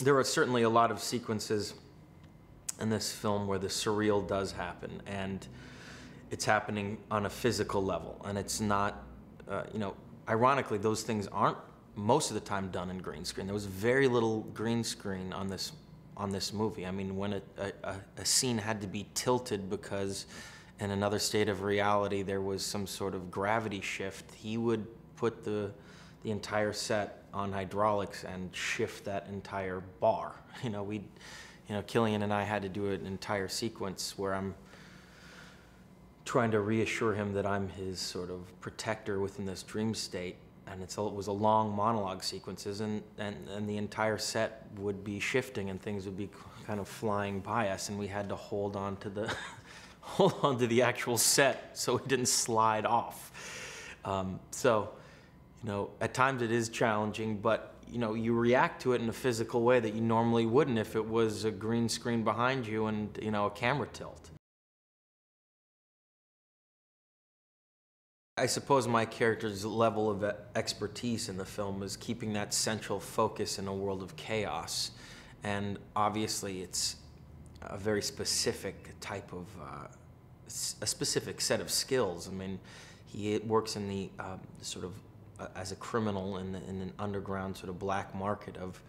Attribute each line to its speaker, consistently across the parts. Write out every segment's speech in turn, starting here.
Speaker 1: There are certainly a lot of sequences in this film where the surreal does happen, and it's happening on a physical level, and it's not, ironically, those things aren't most of the time done in green screen. There was very little green screen on this movie. I mean, when a scene had to be tilted because in another state of reality there was some sort of gravity shift, he would put the entire set on hydraulics and shift that entire bar. Killian and I had to do an entire sequence where I'm trying to reassure him that I'm his sort of protector within this dream state. And it was a long monologue sequences, and the entire set would be shifting and things would be kind of flying by us, and we had to hold on to the actual set so it didn't slide off. At times it is challenging, but you react to it in a physical way that you normally wouldn't if it was a green screen behind you and a camera tilt. I suppose my character's level of expertise in the film is keeping that central focus in a world of chaos. And obviously it's a very specific type of, a specific set of skills. I mean, he works in the sort of, as a criminal in an underground sort of black market of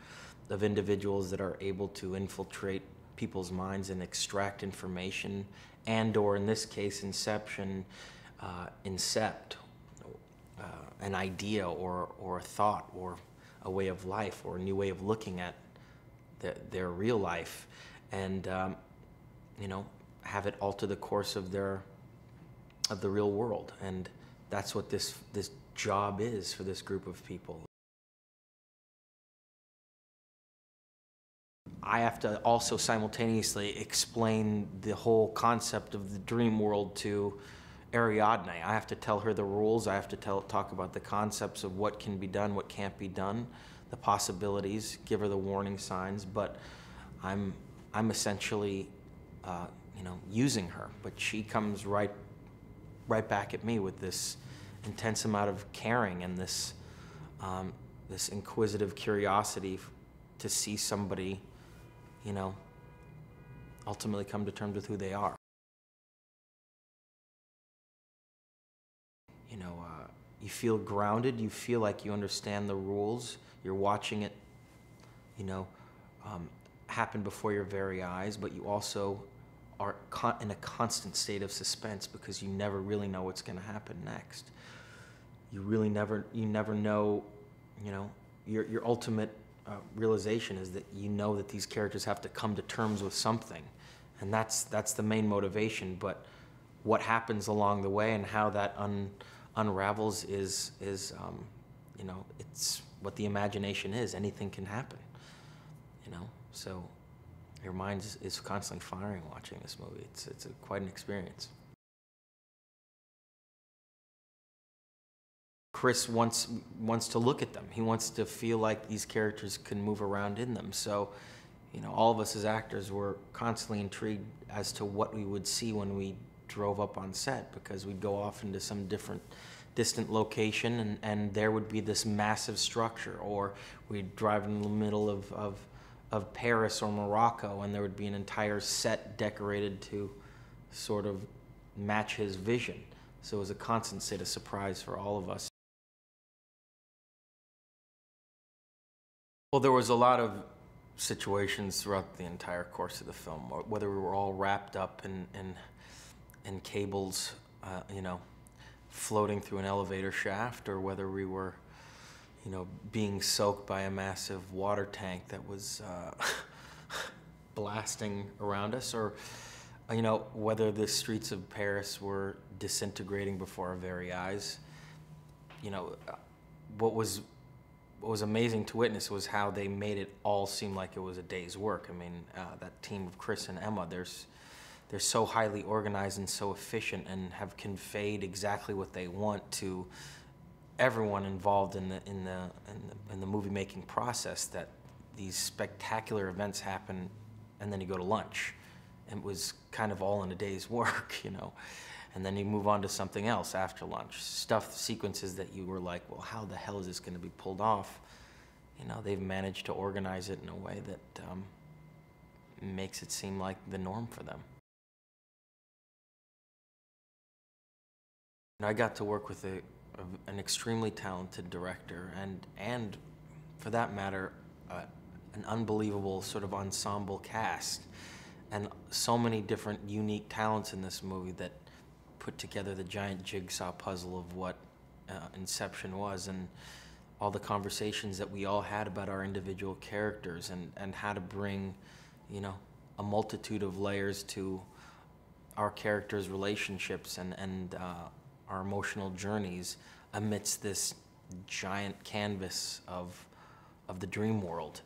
Speaker 1: individuals that are able to infiltrate people's minds and extract information, and or in this case, Inception, incept an idea or a thought or a way of life or a new way of looking at their real life, and have it alter the course of the real world. And that's what this job is for this group of people. I have to also simultaneously explain the whole concept of the dream world to Ariadne. I have to tell her the rules. I have to talk about the concepts of what can be done, what can't be done, the possibilities, give her the warning signs. But I'm essentially, using her. But she comes right back at me with this intense amount of caring and this inquisitive curiosity to see somebody, ultimately come to terms with who they are. You feel grounded, you feel like you understand the rules, you're watching it, happen before your very eyes, but you also are in a constant state of suspense because you never really know what's going to happen next. You never know, your ultimate realization is that that these characters have to come to terms with something, and that's the main motivation. But what happens along the way and how that unravels is it's what the imagination is. Anything can happen, so your mind is constantly firing watching this movie. It's quite an experience. Chris wants to look at them. He wants to feel like these characters can move around in them. So, all of us as actors were constantly intrigued as to what we would see when we drove up on set, because we'd go off into some distant location and there would be this massive structure, or we'd drive in the middle of Paris or Morocco and there would be an entire set decorated to sort of match his vision. So it was a constant state of surprise for all of us. Well, there was a lot of situations throughout the entire course of the film, whether we were all wrapped up in cables, floating through an elevator shaft, or whether we were, being soaked by a massive water tank that was blasting around us, or, whether the streets of Paris were disintegrating before our very eyes. What was amazing to witness was how they made it all seem like it was a day's work. I mean, that team of Chris and Emma, they're so highly organized and so efficient and have conveyed exactly what they want to everyone involved in the movie making process, that these spectacular events happen and then you go to lunch. It was kind of all in a day's work, and then you move on to something else after lunch. Sequences that you were like, well, how the hell is this going to be pulled off? you know, they've managed to organize it in a way that makes it seem like the norm for them. And I got to work with an extremely talented director, and for that matter, an unbelievable sort of ensemble cast, and so many different unique talents in this movie that put together the giant jigsaw puzzle of what Inception was, and all the conversations that we all had about our individual characters, and how to bring, you know, a multitude of layers to our characters' relationships and our emotional journeys amidst this giant canvas of the dream world.